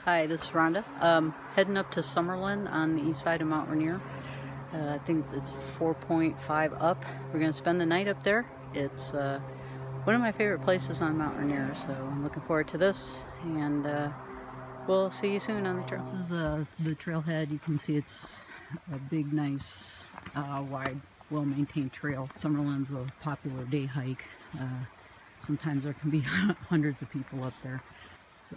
Hi, this is Rhonda. Heading up to Summerland on the east side of Mount Rainier. I think it's 4.5 up. We're going to spend the night up there. It's one of my favorite places on Mount Rainier, so I'm looking forward to this, and we'll see you soon on the trail. This is the trailhead. You can see it's a big, nice, wide, well-maintained trail. Summerland's a popular day hike. Sometimes there can be hundreds of people up there. So.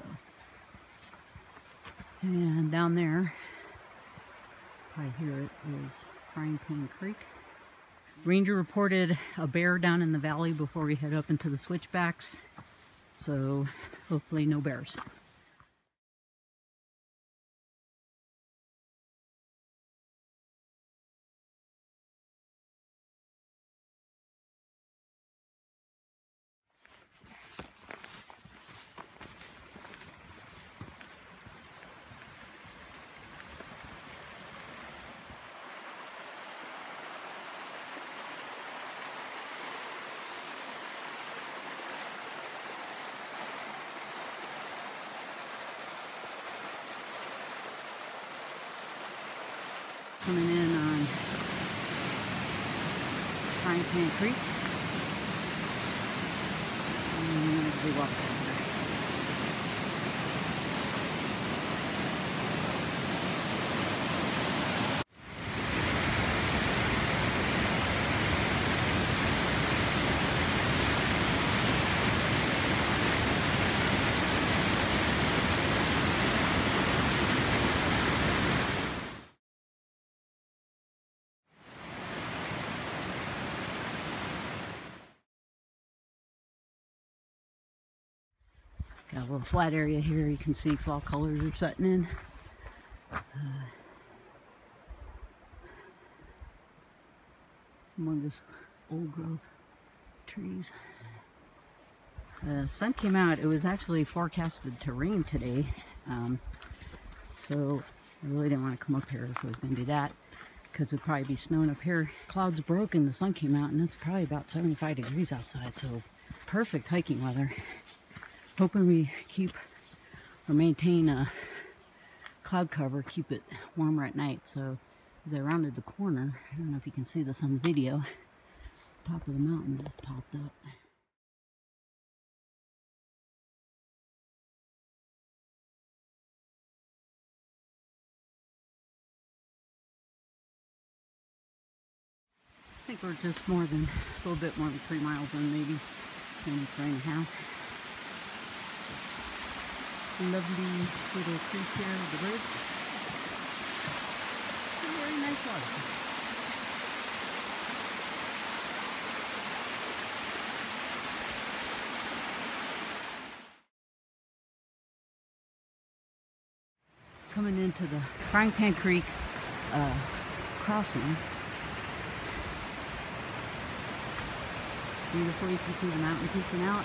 And down there, right here, it is Fryingpan Creek. Ranger reported a bear down in the valley before we head up into the switchbacks, so hopefully no bears. Coming in on Fryingpan Creek, and as we walk down here. Got a little flat area here. You can see fall colors are setting in. Among this old growth trees. The sun came out. It was actually forecasted to rain today. So I really didn't want to come up here if I was going to do that, because it'd probably be snowing up here. Clouds broke and the sun came out, and it's probably about 75 degrees outside, so perfect hiking weather. Hoping we keep or maintain a cloud cover, keep it warmer at night. So as I rounded the corner, I don't know if you can see this on the video, top of the mountain just popped up. I think we're just a little bit more than 3 miles in, maybe 3.5. Lovely little creek here with the birds. Very nice water. Coming into the Fryingpan Creek crossing. Beautiful, you can see the mountain peeking out.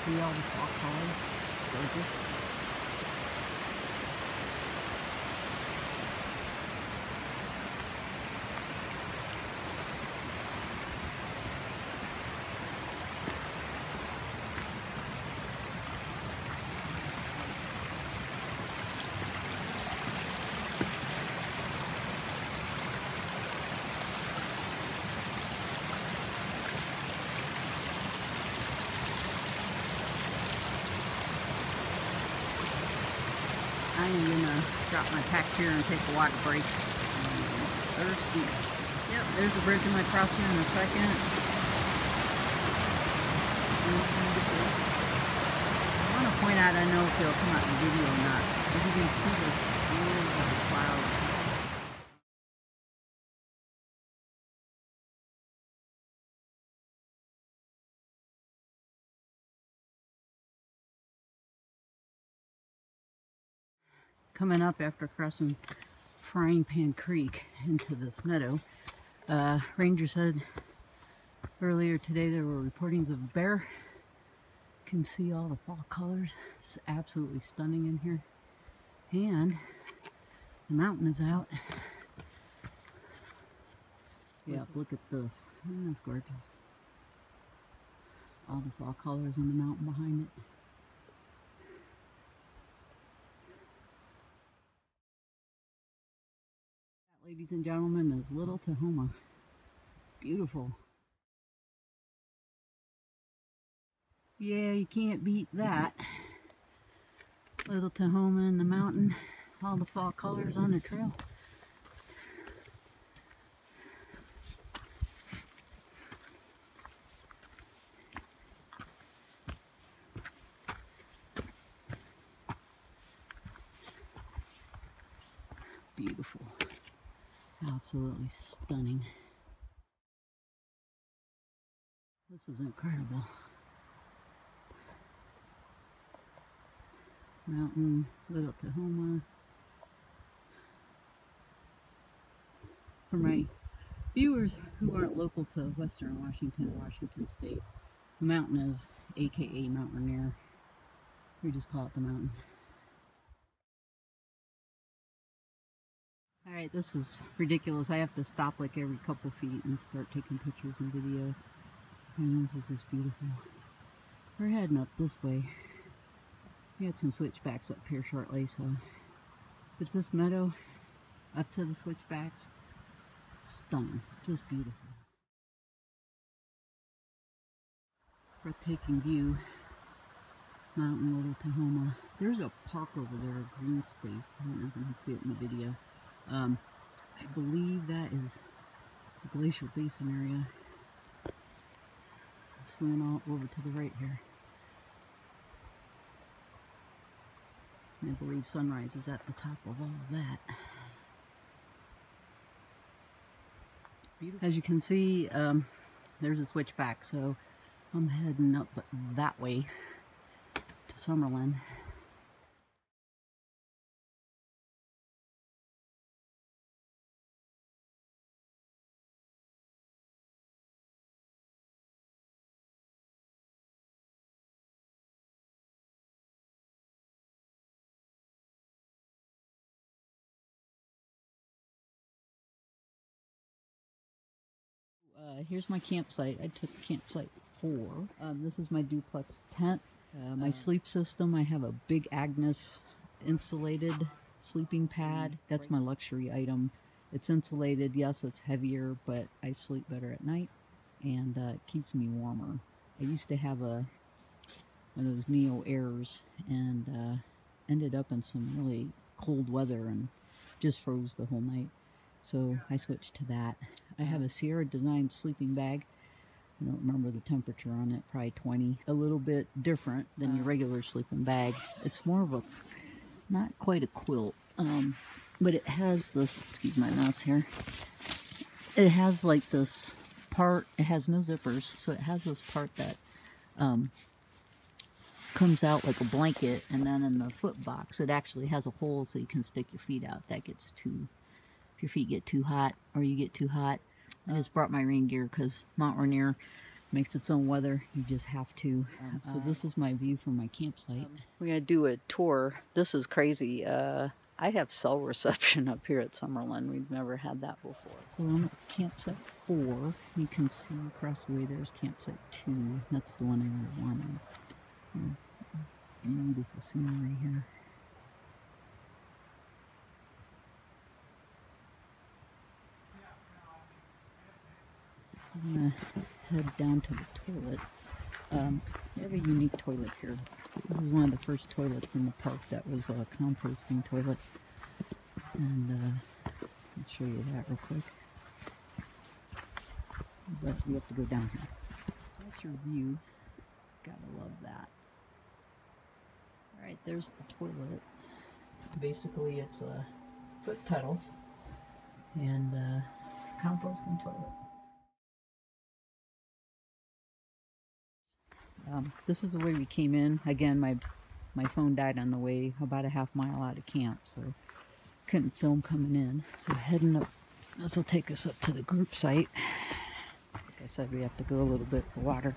See all the fall colors. Gorgeous. I am gonna drop my pack here and take a water break. Thirsty. Yep, there's a bridge I might cross here in a second. I want to point out, I know if it'll come out in the video or not, if you can see this field of the clouds. Coming up after crossing Fryingpan Creek into this meadow, Ranger said earlier today there were reportings of a bear. Can see all the fall colors. It's absolutely stunning in here, and the mountain is out. Yep, look at this. That's gorgeous. All the fall colors in the mountain behind it. Ladies and gentlemen, is Little Tahoma. Beautiful. Yeah, you can't beat that. Little Tahoma in the mountain, all the fall colors on the trail. Beautiful. Absolutely stunning. This is incredible. Mountain, Little Tahoma. For my viewers who aren't local to Western Washington, Washington State, the mountain is AKA Mount Rainier. We just call it the mountain. Alright, this is ridiculous. I have to stop like every couple feet and start taking pictures and videos. And this is just beautiful. We're heading up this way. We had some switchbacks up here shortly, so. But this meadow, up to the switchbacks, stunning. Just beautiful. Breathtaking view. Mountain, Little Tahoma. There's a park over there, a green space. I don't know if you can see it in the video. I believe that is the glacial basin area. Swing all over to the right here. And I believe sunrise is at the top of all of that. Beautiful. As you can see, there's a switchback, so I'm heading up that way to Summerland. Here's my campsite. I took campsite 4. This is my duplex tent. My sleep system, I have a big Agnes insulated sleeping pad. That's my luxury item. It's insulated. Yes, it's heavier, but I sleep better at night, and it keeps me warmer. I used to have one of those Neo Airs, and ended up in some really cold weather and just froze the whole night. So I switched to that. I have a Sierra designed sleeping bag. I don't remember the temperature on it, probably 20. A little bit different than your regular sleeping bag. It's more of a, not quite a quilt, but it has this, excuse my mouse here. It has like this part, it has no zippers, so it has this part that comes out like a blanket, and then in the foot box it actually has a hole so you can stick your feet out. That gets too, if your feet get too hot or you get too hot. I just brought my rain gear because Mount Rainier makes its own weather. You just have to. So this is my view from my campsite. We're going to do a tour. This is crazy. I have cell reception up here at Summerland. We've never had that before. So I'm at campsite 4. You can see across the way there's campsite 2. That's the one I really wanted. Beautiful scenery here. I'm going to head down to the toilet. They have a unique toilet here. This is one of the first toilets in the park that was a composting toilet. And I'll show you that real quick. But you have to go down here. That's your view. Gotta love that. Alright, there's the toilet. Basically it's a foot pedal and a composting toilet. This is the way we came in. Again, my phone died on the way about a half mile out of camp, so couldn't film coming in. So heading up, this will take us up to the group site. Like I said, we have to go a little bit for water.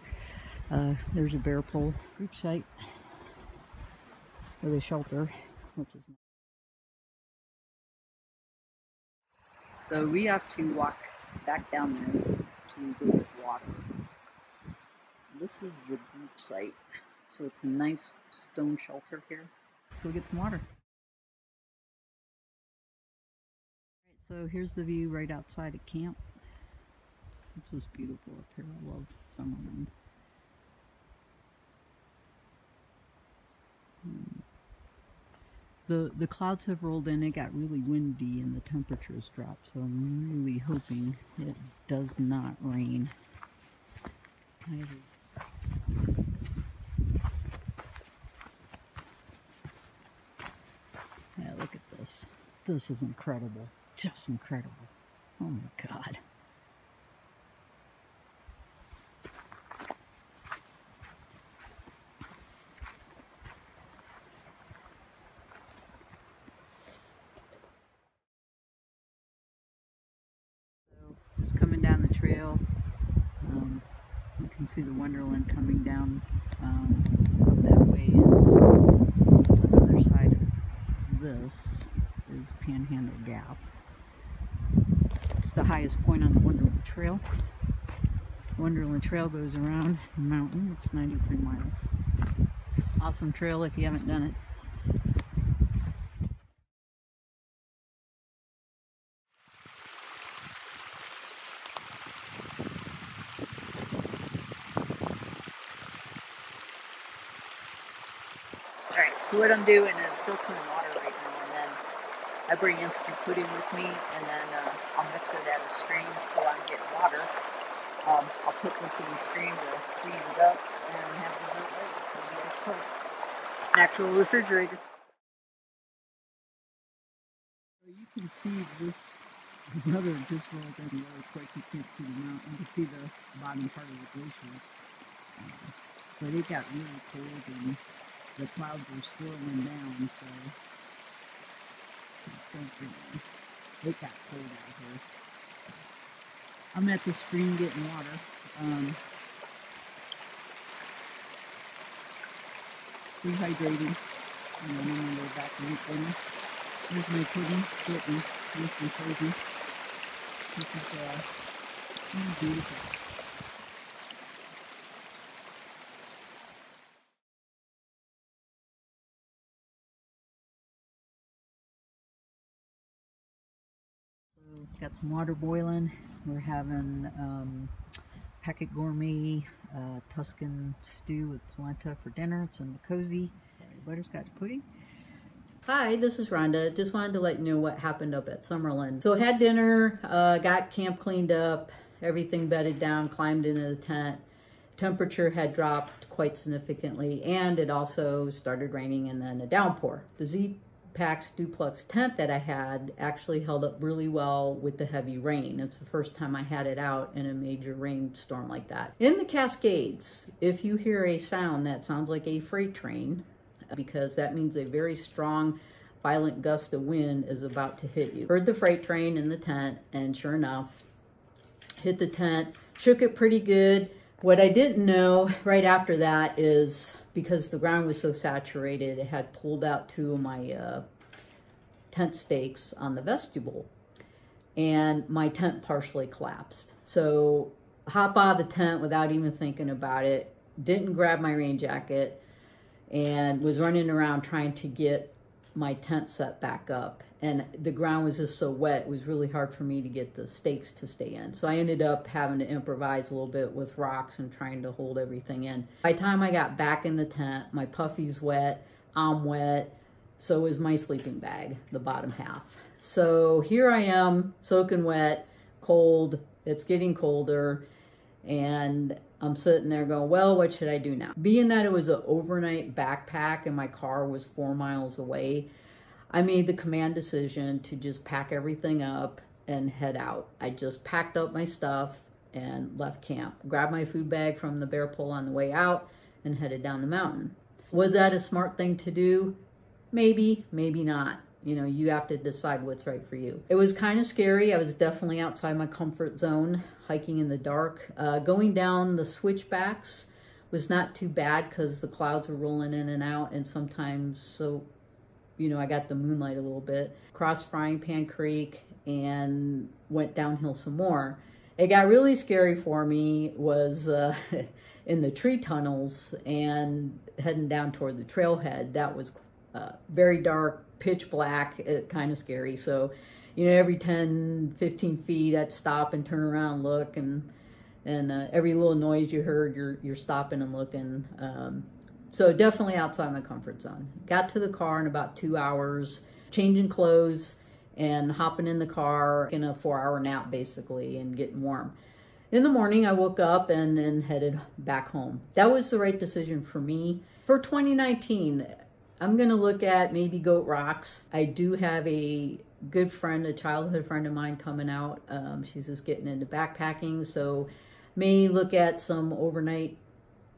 There's a bear pole group site with a shelter, which is nice. So we have to walk back down there to go get water. This is the group site, so it's a nice stone shelter here. Let's go get some water. Alright, So here's the view right outside of camp. It's just beautiful up here. I love Summerland. The clouds have rolled in. It got really windy and the temperatures dropped, so I'm really hoping it does not rain. Yeah, look at this. This is incredible. Just incredible. Oh my God. So, just coming down the trail, you can see the Wonderland coming down up that way. Is another side of this is Panhandle Gap. It's the highest point on the Wonderland Trail. The Wonderland Trail goes around the mountain. It's 93 miles. Awesome trail if you haven't done it. Alright, so what I'm doing is filtering water right now, and then I bring instant pudding with me, and then I'll mix it at a stream so I'm getting water. I'll put this in the stream to freeze it up and have dessert later. It'll be ice cold. Natural refrigerator. So you can see this weather just rolled in really quick. You can't see the mountain. You can see the bottom part of the glaciers. But it got really cold and the clouds were swirling down, so it got cold out here. I'm at the stream getting water. Rehydrating. And then I'm going to go back and eat dinner. Here's my pudding, getting nice and cozy. This is beautiful. Got some water boiling. We're having packet gourmet Tuscan stew with polenta for dinner. It's in the cozy butterscotch pudding. Hi, this is Rhonda. Just wanted to let you know what happened up at Summerland. So had dinner, got camp cleaned up, everything bedded down, climbed into the tent. Temperature had dropped quite significantly, and it also started raining and then a downpour. The Z-Pax duplex tent that I had actually held up really well with the heavy rain. It's the first time I had it out in a major rainstorm like that. In the Cascades, if you hear a sound that sounds like a freight train, because that means a very strong, violent gust of wind is about to hit you. Heard the freight train in the tent, and sure enough, hit the tent, shook it pretty good. What I didn't know right after that is, because the ground was so saturated, it had pulled out two of my tent stakes on the vestibule, and my tent partially collapsed. So hop out of the tent without even thinking about it, didn't grab my rain jacket, and was running around trying to get my tent set back up. And the ground was just so wet, it was really hard for me to get the stakes to stay in. So I ended up having to improvise a little bit with rocks and trying to hold everything in. By the time I got back in the tent, my puffy's wet, I'm wet, so is my sleeping bag, the bottom half. So here I am, soaking wet, cold, it's getting colder, and I'm sitting there going, well, what should I do now? Being that it was an overnight backpack and my car was 4 miles away, I made the command decision to just pack everything up and head out. I just packed up my stuff and left camp, grabbed my food bag from the bear pole on the way out, and headed down the mountain. Was that a smart thing to do? Maybe, maybe not. You know, you have to decide what's right for you. It was kind of scary. I was definitely outside my comfort zone, hiking in the dark. Going down the switchbacks was not too bad because the clouds were rolling in and out, and sometimes, so, you know, I got the moonlight a little bit. Crossed Fryingpan Creek and went downhill some more. It got really scary for me was in the tree tunnels and heading down toward the trailhead. That was very dark, pitch black, kind of scary. So, you know, every 10, 15 feet I'd stop and turn around and look, and every little noise you heard, you're stopping and looking. So definitely outside my comfort zone. Got to the car in about 2 hours, changing clothes and hopping in the car, in a 4-hour nap basically, and getting warm. In the morning, I woke up and headed back home. That was the right decision for me. For 2019, I'm gonna look at maybe Goat Rocks. I do have a good friend, a childhood friend of mine coming out. She's just getting into backpacking, so may look at some overnight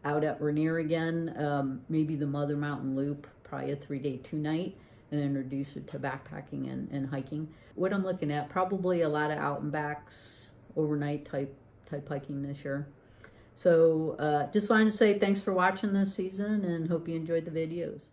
out at Rainier again, maybe the Mother Mountain Loop, probably a 3-day, 2-night, and introduce it to backpacking and hiking. What I'm looking at, probably a lot of out and backs, overnight type hiking this year. So just wanted to say thanks for watching this season and hope you enjoyed the videos.